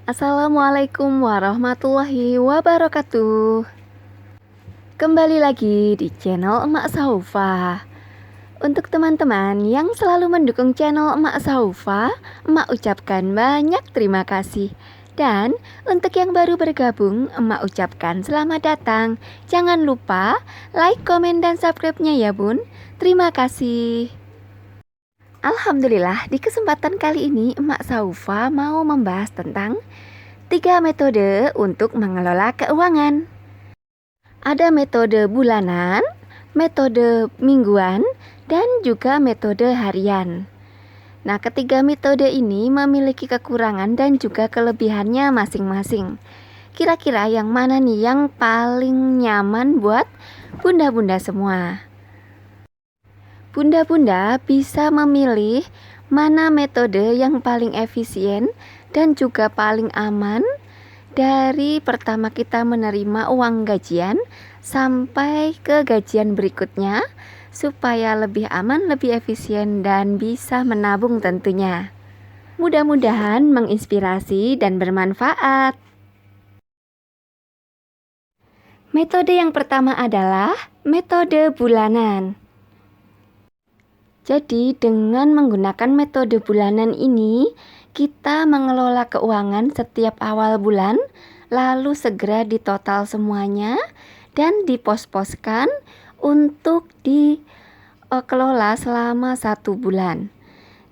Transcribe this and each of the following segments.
Assalamualaikum warahmatullahi wabarakatuh. Kembali lagi di channel Emak Saufa. Untuk teman-teman yang selalu mendukung channel Emak Saufa, Emak ucapkan banyak terima kasih. Dan untuk yang baru bergabung, Emak ucapkan selamat datang. Jangan lupa like, komen, dan subscribe-nya ya bun. Terima kasih. Alhamdulillah, di kesempatan kali ini Emak Saufa mau membahas tentang 3 metode untuk mengelola keuangan. Ada metode bulanan, metode mingguan, dan juga metode harian. Nah, ketiga metode ini memiliki kekurangan dan juga kelebihannya masing-masing. Kira-kira yang mana nih yang paling nyaman buat bunda-bunda semua? Bunda-bunda bisa memilih mana metode yang paling efisien dan juga paling aman dari pertama kita menerima uang gajian sampai ke gajian berikutnya, supaya lebih aman, lebih efisien, dan bisa menabung tentunya. Mudah-mudahan menginspirasi dan bermanfaat. Metode yang pertama adalah metode bulanan. Jadi dengan menggunakan metode bulanan ini, kita mengelola keuangan setiap awal bulan, lalu segera ditotal semuanya dan dipos-poskan untuk dikelola selama 1 bulan.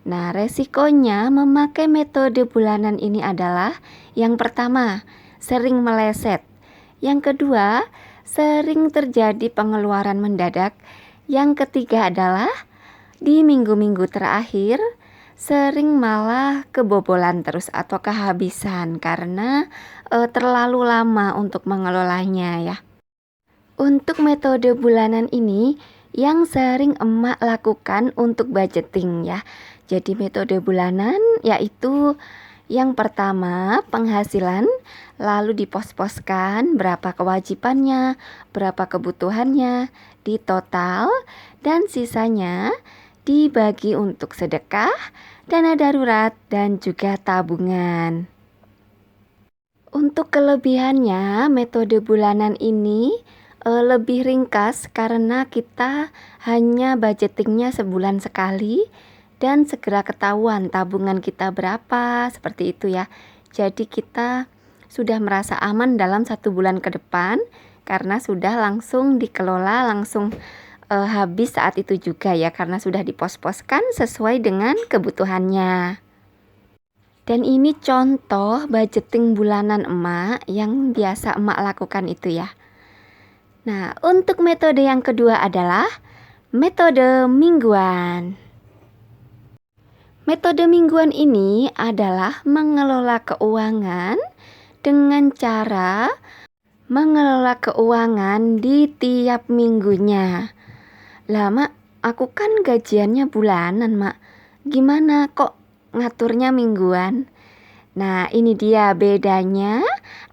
Nah, resikonya memakai metode bulanan ini adalah yang pertama, sering meleset. Yang kedua, sering terjadi pengeluaran mendadak. Yang ketiga adalah di minggu-minggu terakhir sering malah kebobolan terus atau kehabisan karena terlalu lama untuk mengelolanya ya. Untuk metode bulanan ini yang sering emak lakukan untuk budgeting ya. Jadi metode bulanan yaitu yang pertama penghasilan, lalu dipos-poskan berapa kewajibannya, berapa kebutuhannya, ditotal, dan sisanya dibagi untuk sedekah, dana darurat, dan juga tabungan. Untuk kelebihannya, metode bulanan ini lebih ringkas karena kita hanya budgetingnya sebulan sekali dan segera ketahuan tabungan kita berapa, seperti itu ya. Jadi kita sudah merasa aman dalam 1 bulan ke depan karena sudah langsung dikelola, langsung habis saat itu juga ya, karena sudah dipos-poskan sesuai dengan kebutuhannya. Dan ini contoh budgeting bulanan emak yang biasa emak lakukan itu ya. Nah, untuk metode yang kedua adalah metode mingguan. Metode mingguan ini adalah mengelola keuangan dengan cara mengelola keuangan di tiap minggunya. Lah mak, aku kan gajiannya bulanan mak, gimana kok ngaturnya mingguan? Nah, ini dia bedanya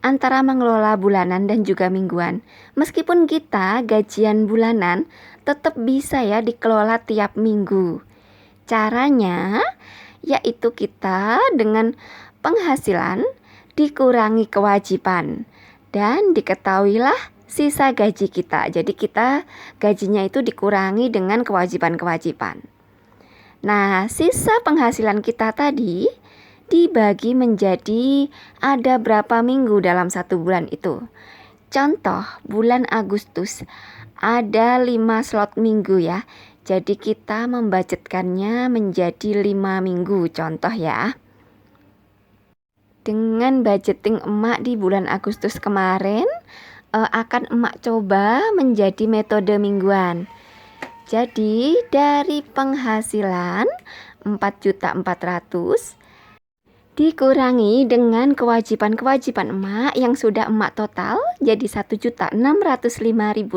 antara mengelola bulanan dan juga mingguan. Meskipun kita gajian bulanan, tetap bisa ya dikelola tiap minggu. Caranya yaitu kita dengan penghasilan dikurangi kewajiban dan diketahuilah sisa gaji kita. Jadi kita gajinya itu dikurangi dengan kewajiban-kewajiban. Nah, sisa penghasilan kita tadi dibagi menjadi ada berapa minggu dalam 1 bulan itu. Contoh, bulan Agustus ada 5 slot minggu ya. Jadi kita membudgetkannya menjadi 5 minggu contoh ya. Dengan budgeting emak di bulan Agustus kemarin, akan emak coba menjadi metode mingguan. Jadi dari penghasilan 4.400.000 dikurangi dengan kewajiban-kewajiban emak yang sudah emak total jadi Rp1.605.000,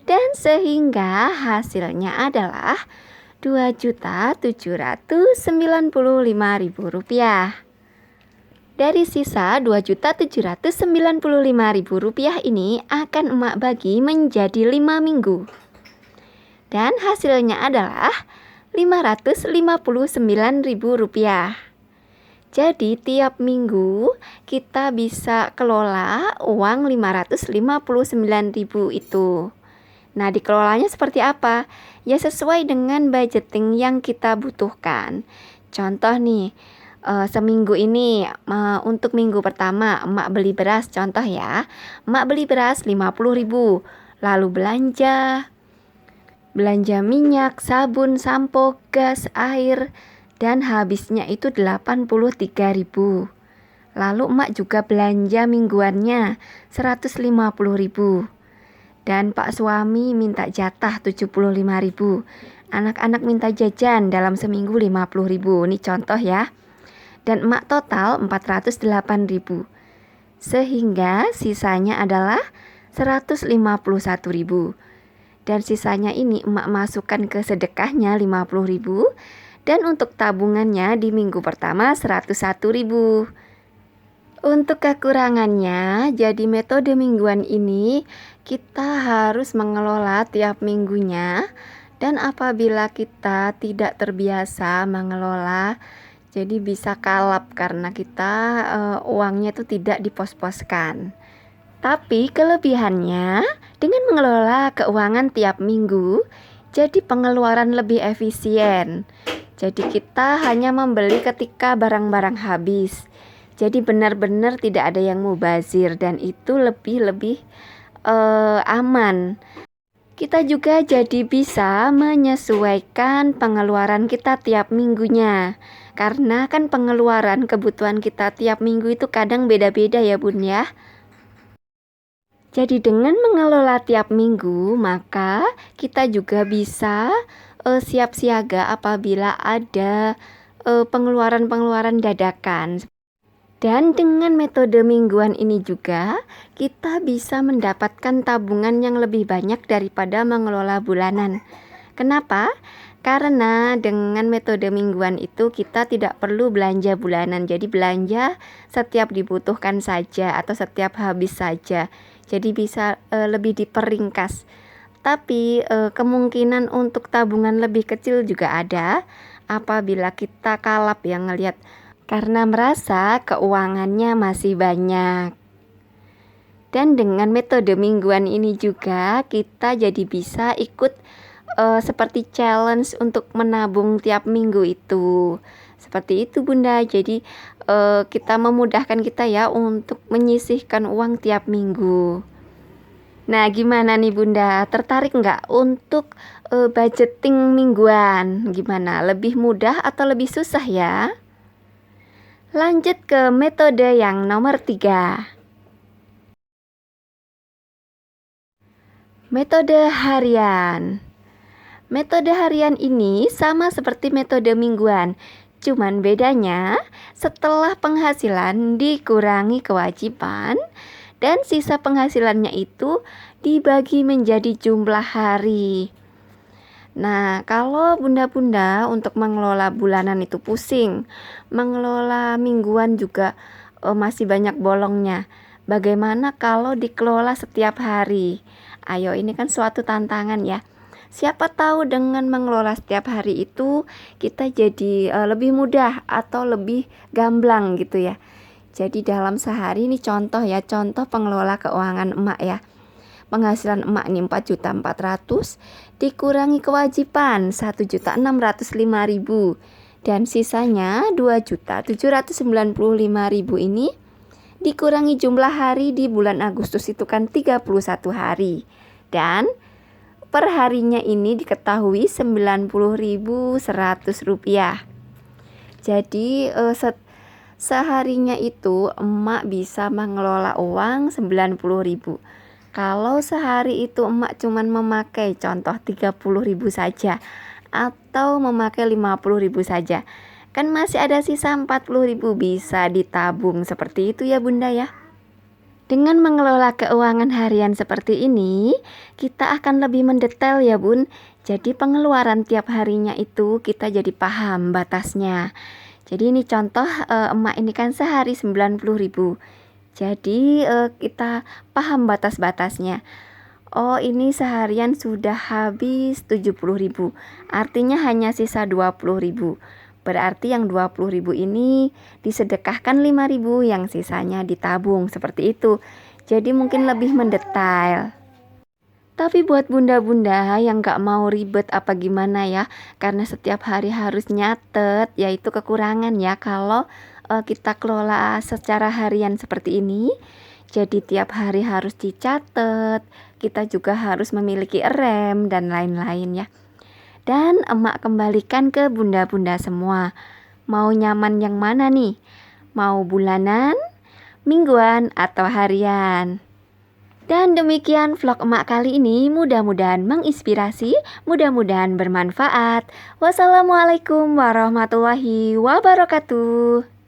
dan sehingga hasilnya adalah Rp2.795.000. Dari sisa Rp2.795.000 ini akan emak bagi menjadi 5 minggu. Dan hasilnya adalah Rp559.000. Jadi tiap minggu kita bisa kelola uang 559.000 itu. Nah, dikelolanya seperti apa? Ya sesuai dengan budgeting yang kita butuhkan. Contoh nih, seminggu ini untuk minggu pertama emak beli beras, contoh ya. Emak beli beras 50.000. Lalu belanja minyak, sabun, sampo, gas, air, dan habisnya itu 83.000. Lalu emak juga belanja mingguannya 150.000. Dan Pak suami minta jatah 75.000. Anak-anak minta jajan dalam seminggu 50.000. Ini contoh ya. Dan emak total 408.000. Sehingga sisanya adalah 151.000. Dan sisanya ini emak masukkan ke sedekahnya 50.000. Dan untuk tabungannya di minggu pertama 101.000. Untuk kekurangannya, jadi metode mingguan ini kita harus mengelola tiap minggunya. Dan apabila kita tidak terbiasa mengelola, jadi bisa kalap karena kita uangnya itu tidak dipos-poskan. Tapi kelebihannya, dengan mengelola keuangan tiap minggu, jadi pengeluaran lebih efisien. Jadi kita hanya membeli ketika barang-barang habis. Jadi benar-benar tidak ada yang mubazir dan itu lebih aman. Kita juga jadi bisa menyesuaikan pengeluaran kita tiap minggunya. Karena kan pengeluaran kebutuhan kita tiap minggu itu kadang beda-beda ya Bun ya. Jadi dengan mengelola tiap minggu, maka kita juga bisa siap siaga apabila ada pengeluaran-pengeluaran dadakan. Dan dengan metode mingguan ini juga kita bisa mendapatkan tabungan yang lebih banyak daripada mengelola bulanan. Kenapa? Karena dengan metode mingguan itu kita tidak perlu belanja bulanan. Jadi belanja setiap dibutuhkan saja atau setiap habis saja. Jadi bisa lebih diperingkas. Tapi kemungkinan untuk tabungan lebih kecil juga ada apabila kita kalap yang ngelihat karena merasa keuangannya masih banyak. Dan dengan metode mingguan ini juga kita jadi bisa ikut seperti challenge untuk menabung tiap minggu itu. Seperti itu Bunda. Jadi kita memudahkan kita ya untuk menyisihkan uang tiap minggu. Nah, gimana nih Bunda? Tertarik nggak untuk budgeting mingguan? Gimana? Lebih mudah atau lebih susah ya? Lanjut ke metode yang nomor 3. Metode harian. Metode harian ini sama seperti metode mingguan. Cuman bedanya setelah penghasilan dikurangi kewajiban dan sisa penghasilannya itu dibagi menjadi jumlah hari. Nah, kalau bunda-bunda untuk mengelola bulanan itu pusing, mengelola mingguan juga masih banyak bolongnya. Bagaimana kalau dikelola setiap hari? Ayo, ini kan suatu tantangan ya. Siapa tahu dengan mengelola setiap hari itu kita jadi lebih mudah atau lebih gamblang gitu ya. Jadi dalam sehari ini contoh ya, contoh pengelola keuangan emak ya. Penghasilan emak nih 4.400.000 dikurangi kewajiban 1.605.000 dan sisanya 2.795.000 ini dikurangi jumlah hari di bulan Agustus itu kan 31 hari dan per harinya ini diketahui 90.100 rupiah. Jadi seharinya itu emak bisa mengelola uang 90.000. Kalau sehari itu emak cuman memakai contoh 30.000 saja atau memakai 50.000 saja, kan masih ada sisa 40.000 bisa ditabung seperti itu ya Bunda ya. Dengan mengelola keuangan harian seperti ini, kita akan lebih mendetail ya Bun. Jadi pengeluaran tiap harinya itu kita jadi paham batasnya. Jadi ini contoh emak ini kan sehari 90.000. Jadi kita paham batas-batasnya. Oh, ini seharian sudah habis 70.000. Artinya hanya sisa 20.000. Berarti yang 20.000 ini disedekahkan 5.000, yang sisanya ditabung, seperti itu. Jadi mungkin lebih mendetail. Tapi buat bunda-bunda yang gak mau ribet apa gimana ya, karena setiap hari harus nyatet, yaitu kekurangan ya kalau kita kelola secara harian seperti ini. Jadi tiap hari harus dicatat, kita juga harus memiliki rem dan lain-lain ya. Dan emak kembalikan ke bunda-bunda semua. Mau nyaman yang mana nih? Mau bulanan, mingguan, atau harian? Dan demikian vlog emak kali ini, mudah-mudahan menginspirasi, mudah-mudahan bermanfaat. Wassalamualaikum warahmatullahi wabarakatuh.